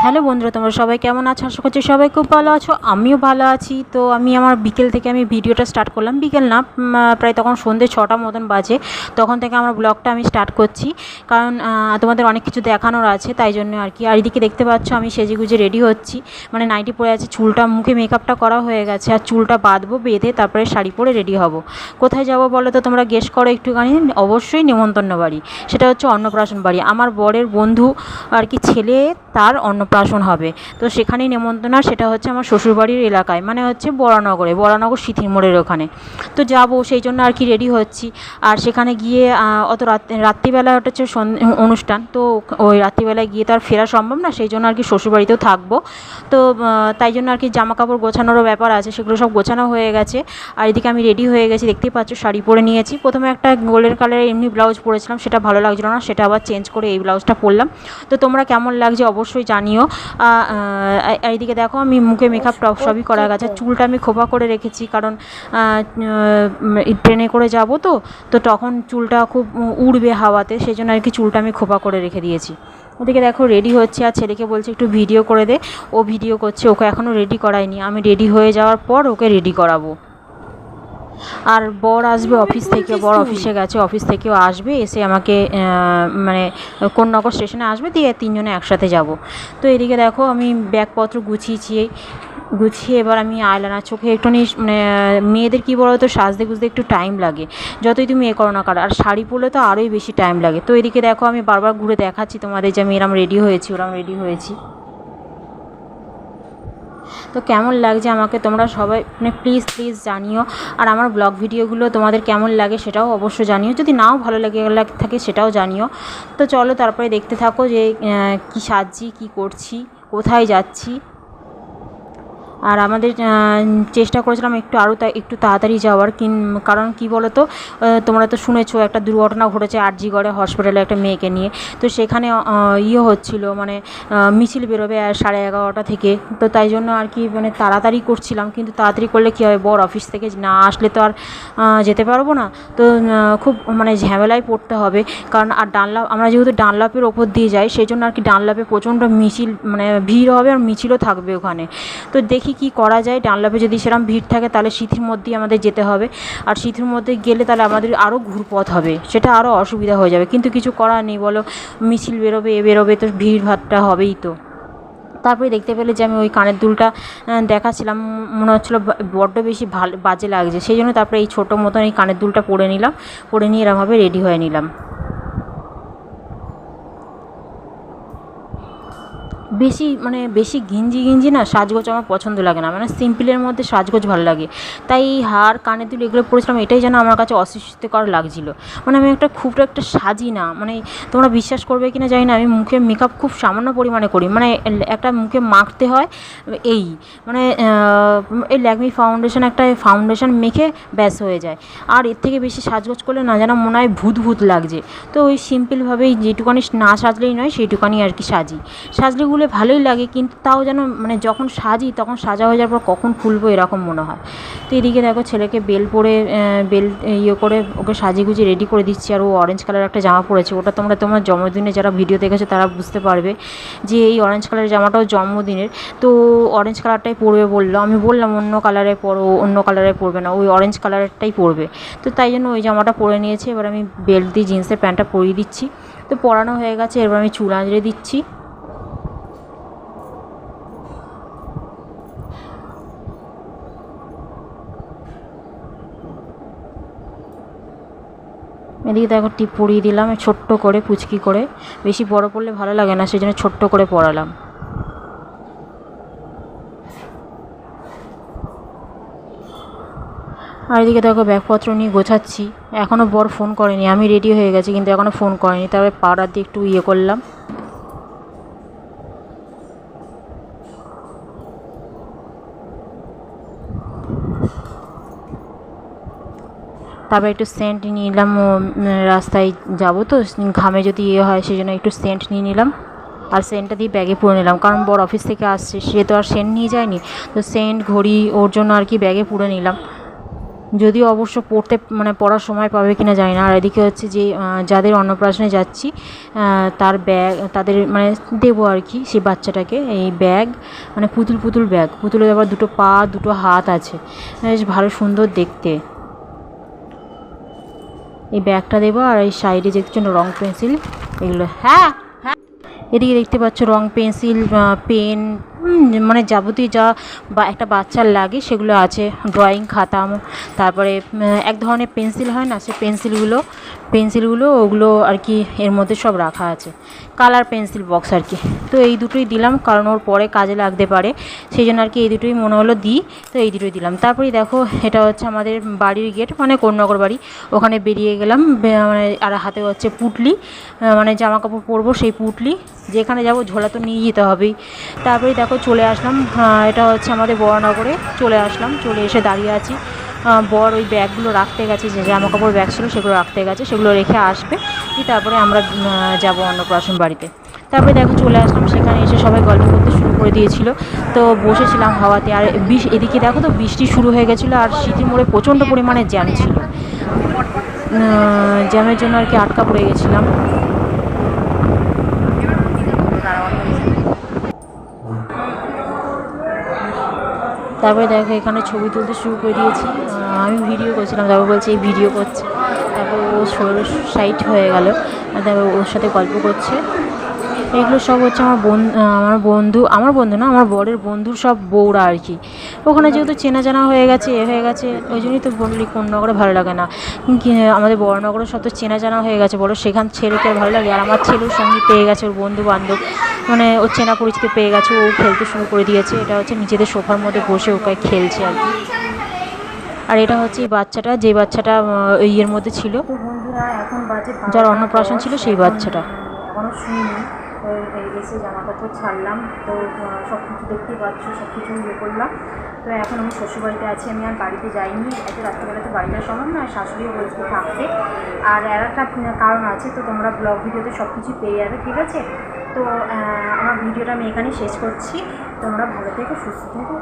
Hello বন্ধুরা, তোমরা সবাই কেমন আছো? আশা করছি সবাই খুব ভালো আছো, আমিও ভালো আছি। তো আমি আমার বিকেল থেকে ভিডিওটা স্টার্ট করলাম। বিকেল না, প্রায় তখন সন্ধ্যে 6টা মতন বাজে। তখন থেকে আমার ব্লগটা আমি স্টার্ট করছি, কারণ তোমাদের অনেক কিছু দেখানোর আছে, তাই জন্য আর কি। আর এদিকে দেখতে পাচ্ছ আমি সেজেগুজে রেডি হচ্ছি, মানে নাইটি পরে আছি, চুলটা মুখে মেকআপটা করা হয়ে গেছে, আর চুলটা বাঁধবো, বেঁধে তারপরে শাড়ি পরে রেডি হব। কোথায় যাব বলো তো তোমরা? গেস করো একটুখানি। অবশ্যই নেমন্তন্ন বাড়ি, সেটা হচ্ছে অন্নপ্রাশন বাড়ি। আমার বরের বন্ধু আর কি ছেলে, তার অন্নপ্রাশন হবে, তো সেখানেই নেমন্তন্ন। সেটা হচ্ছে আমার শ্বশুরবাড়ির এলাকায়, মানে হচ্ছে বরানগর সিথির মোড়ের ওখানে। তো যাব, সেই জন্য আর কি রেডি হচ্ছি। আর সেখানে গিয়ে অত রাত্রিবেলায় ওটা হচ্ছে অনুষ্ঠান, তো ওই রাত্রিবেলায় গিয়ে তো আর ফেরা সম্ভব না, সেই জন্য আর কি শ্বশুরবাড়িতেও থাকবো। তো তাই জন্য আর কি জামা কাপড় গোছানোরও ব্যাপার আছে, সেগুলো সব গোছানো হয়ে গেছে। আর এদিকে আমি রেডি হয়ে গেছি, দেখতেই পাচ্ছ শাড়ি পরে নিয়েছি। প্রথমে একটা গোল্ডেন কালারের এমনি ব্লাউজ পরেছিলাম, সেটা ভালো লাগছিলো না, সেটা আবার চেঞ্জ করে এই ব্লাউজটা পরলাম। তো তোমরা কেমন লাগছে অবশ্যই জানিও। এইদিকে দেখো আমি মুখে মেকআপ সবই করা গেছে। চুলটা আমি খোপা করে রেখেছি, কারণ ট্রেনে করে যাব, তো তখন চুলটা খুব উড়বে হাওয়াতে, সেই জন্য আর কি চুলটা আমি খোপা করে রেখে দিয়েছি। ওদিকে দেখো রেডি হচ্ছে, আর ছেলেকে বলছে একটু ভিডিও করে দে। ও ভিডিও করছে, ওকে এখনও রেডি করাইনি, আমি রেডি হয়ে যাওয়ার পর ওকে রেডি করাবো। আর বর আসবে অফিস থেকে, বর অফিসে গেছে, অফিস থেকেও আসবে, এসে আমাকে মানে কোন্নগর স্টেশনে আসবে, দিয়ে তিনজনে একসাথে যাব। তো এদিকে দেখো আমি ব্যাগপত্র গুছিয়ে এবার আমি আইলাইনার, চোখে একটুখানি, মানে মেয়েদের কী বলো তো, সাজতে গুজতে একটু টাইম লাগে, যতই তুমি করো না কারো, আর শাড়ি পরলে তো আরোই বেশি টাইম লাগে। তো এদিকে দেখো আমি বারবার ঘুরে দেখাচ্ছি তোমাদের যে আমি এরম রেডি হয়েছি। তো কেমন লাগছে আমাকে তোমরা সবাই মানে প্লিজ জানিও। আর আমার ব্লগ ভিডিওগুলো তোমাদের কেমন লাগে সেটাও অবশ্য জানিও, যদি নাও ভালো লাগে থাকে সেটাও জানিও। তো চলো তারপরে দেখতে থাকো যে কী সাজছি, কী করছি, কোথায় যাচ্ছি। আর আমাদের চেষ্টা করেছিলাম একটু তাড়াতাড়ি যাওয়ার, কারণ কী বলো তো, তোমরা তো শুনেছো একটা দুর্ঘটনা ঘটেছে আরজিগড়ে হসপিটালে একটা মেয়েকে নিয়ে। তো সেখানে হচ্ছিলো, মানে মিছিল বেরোবে 11:30 থেকে। তো তাই জন্য আর কি মানে তাড়াতাড়ি করছিলাম, কিন্তু তাড়াতাড়ি করলে কী হবে, বর অফিস থেকে না আসলে তো আর যেতে পারবো না। তো খুব মানে ঝামেলায় পড়তে হবে, কারণ আর আমরা যেহেতু ডানলাপের ওপর দিয়ে যাই, সেই জন্য আর কি ডানলাপে প্রচণ্ড মিছিল, মানে ভিড় হবে, আর মিছিলও থাকবে ওখানে। তো দেখি কি করা যায়। ডানলাপে যদি সেরকম ভিড় থাকে তাহলে সিথির মধ্যেই আমাদের যেতে হবে, আর সিথির মধ্যে গেলে তাহলে আমাদের আরও ঘুরপথ হবে, সেটা আরও অসুবিধা হয়ে যাবে, কিন্তু কিছু করার নেই বলো, মিছিল বেরোবে তো ভিড় ভাড়টা হবেই। তো তারপরে দেখতে পেলে যে আমি ওই কানের দুলটা দেখাচ্ছিলাম, মনে হচ্ছিলো বড্ড বেশি বাজে লাগছে, সেই জন্য তারপরে এই ছোটো মতন এই কানের দুলটা পরে নিয়ে এরমভাবে রেডি হয়ে নিলাম। বেশি ঘিঞ্জি না সাজগোজ আমার পছন্দ লাগে না, মানে সিম্পলের মধ্যে সাজগোজ ভালো লাগে। তাই এই হার, কানের দুল এগুলো পরেছিলাম, এটাই যেন আমার কাছে অস্বস্তিকর লাগছিলো। মানে আমি খুব একটা সাজি না, মানে তোমরা বিশ্বাস করবে কি না জানি না, আমি মুখে মেকআপ খুব সামান্য পরিমাণে করি, মানে একটা মুখে মাখতে হয় এই, মানে এই ল্যাকমি ফাউন্ডেশন মেখে ব্যাস হয়ে যায়। আর এর থেকে বেশি সাজগোজ করলে না যেন মনে হয় ভূত লাগছে। তো ওই সিম্পলভাবেই যেটুকানি না সাজলেই নয় সেইটুকানি আর কি সাজলেগুলো ভালোই লাগে, কিন্তু তাও যেন মানে যখন সাজি তখন সাজা হয়ে যাওয়ার পর কখন খুলবো এরকম মনে হয়। তো এদিকে দেখো ছেলেকে বেল করে ওকে সাজিয়ে গুজিয়ে রেডি করে দিচ্ছি। আর ও অরেঞ্জ কালার একটা জামা পরেছে, ওটা তোমার জন্মদিনে যারা ভিডিও দেখেছো তারা বুঝতে পারবে যে এই অরেঞ্জ কালারের জামাটাও জন্মদিনের। তো অরেঞ্জ কালারটাই পরবে বললো, আমি বললাম অন্য কালারে পরবে না, ওই অরেঞ্জ কালারেরটাই পরবে। তো তাই জন্য ওই জামাটা পরে নিয়েছে। এবার আমি বেল্ট দিয়ে জিন্সের প্যান্টটা পরিয়ে দিচ্ছি। তো পরানো হয়ে গেছে, এবার আমি চুল আঁচড়ে দিচ্ছি। এদিকে দেখো টিপ পরিয়ে দিলাম ছোট্ট করে, পুচকি করে, বেশি বড় পরলে ভালো লাগে না, সেই জন্য ছোট্ট করে পরালাম। আর এদিকে দেখো ব্যাগপত্র নিয়ে গোছাচ্ছি, এখনও বর ফোন করেনি, আমি রেডি হয়ে গেছি কিন্তু এখনও ফোন করেনি। তবে পাউডার দিয়ে একটু করলাম। তারপর একটু সেন্ট নিয়ে নিলাম, রাস্তায় যাবো তো ঘামে যদি হয় সেই জন্য একটু সেন্ট নিয়ে নিলাম। আর সেন্টটা দিয়ে ব্যাগে পুরে নিলাম, কারণ বর অফিস থেকে আসছে, সে তো আর সেন্ট নিয়ে যায়নি, তো সেন্ট ঘড়ি ওর জন্য আর কি ব্যাগে পুরে নিলাম। যদিও অবশ্য পড়তে মানে পড়ার সময় পাবে কিনা জানি না। আর এদিকে হচ্ছে যে যাদের অন্নপ্রাশনে যাচ্ছি তার ব্যাগ তাদের মানে দেবো আর কি, সেই বাচ্চাটাকে এই ব্যাগ মানে পুতুল ব্যাগ, পুতুলের আবার দুটো পা দুটো হাত আছে, বেশ ভালো সুন্দর দেখতে। এই ব্যাগটা দেবো। আর এই সাইডে দেখছেন রং পেন্সিল এগুলো। হ্যাঁ, এদিকে দেখতে পাচ্ছ রং পেন্সিল, পেন, মানে যাবতীয় যা বা একটা বাচ্চার লাগে সেগুলো আছে। ড্রয়িং খাতা, তারপরে এক ধরনের পেন্সিল হয় না, সে পেন্সিলগুলো ওগুলো আর কি এর মধ্যে সব রাখা আছে। কালার পেন্সিল বক্স আর কি। তো এই দুটোই দিলাম, কারণ ওর পরে কাজে লাগতে পারে, সেই জন্য আর কি এই দুটোই মনে হলো দিই, তো এই দুটোই দিলাম। তারপরে দেখো এটা হচ্ছে আমাদের বাড়ির গেট, মানে কোন্নগর বাড়ি। ওখানে বেরিয়ে গেলাম, মানে আর হাতে হচ্ছে পুটলি, মানে জামা কাপড় পরবো সেই পুটলি, যেখানে যাব ঝোলা তো নিয়ে যেতে হবেই। তারপরে দেখো চলে আসলাম, এটা হচ্ছে আমাদের বড়নগরে চলে আসলাম। চলে এসে দাঁড়িয়ে আছি, বর ওই ব্যাগগুলো রাখতে গেছে, যে জামা কাপড় ব্যাগ ছিল সেগুলো রাখতে গেছে, সেগুলো রেখে আসবে, তারপরে আমরা যাব অন্নপ্রাশন বাড়িতে। তারপরে দেখো চলে আসলাম, সেখানে এসে সবাই গল্প করতে শুরু করে দিয়েছিল, তো বসেছিলাম হাওয়াতে। আর এদিকে দেখো তো বৃষ্টি শুরু হয়ে গেছিলো, আর সিটি মোড়ে প্রচণ্ড পরিমাণে জ্যাম ছিল, জ্যামের জন্য আর কি আটকা পড়ে গেছিলাম। তারপরে দেখো এখানে ছবি তুলতে শুরু করে দিয়েছি, আমি ভিডিও করছিলাম, তারপর বলছে এই ভিডিও করছে, তারপর ও সাইড হয়ে গেল, তারপর ওর সাথে গল্প করছে। এগুলো সব হচ্ছে আমার বন্ধু না, আমার বরের বন্ধুর সব বউরা আর কি। ওখানে যেহেতু চেনা জানা হয়ে গেছে ওই জন্যই তো বললি কোন্নগরে ভালো লাগে না, আমাদের বড়নগরের সব তো চেনা জানা হয়ে গেছে, বলো সেখান ছেলেকে ভালো লাগে। আর আমার ছেলের সঙ্গে পেয়ে গেছে ওর বন্ধু বান্ধব, মানে ওর চেনা পরিচিত পেয়ে গেছে, ও খেলতে শুরু করে দিয়েছে। এটা হচ্ছে নিজেদের সোফার মধ্যে বসে ওকে খেলছে আর কি। আর এটা হচ্ছে এই বাচ্চাটা, যে বাচ্চাটা ইয়ের মধ্যে ছিল, যার অন্নপ্রাশন ছিল সেই বাচ্চাটা। এখনও শুনিনি, তো এসে জামা কাপড় ছাড়লাম, তো সব কিছু দেখতেই পাচ্ছ, সব কিছু ইয়ে করলাম। তো এখন আমি শ্বশুরবাড়িতে আছি, আমি আর বাড়িতে যাইনি, এত রাত্রিবেলাতে বাড়িটা সম্ভব না, শাশুড়িও বলছিল থাকতে। আর একটা কারণ আছে, তো তোমরা ব্লগ ভিডিওতে সব কিছু পেয়ে যাবে, ঠিক আছে? তো আমার ভিডিওটা আমি এখানেই শেষ করছি, তোমরা ভালো থেকো, সুস্থ থেকো।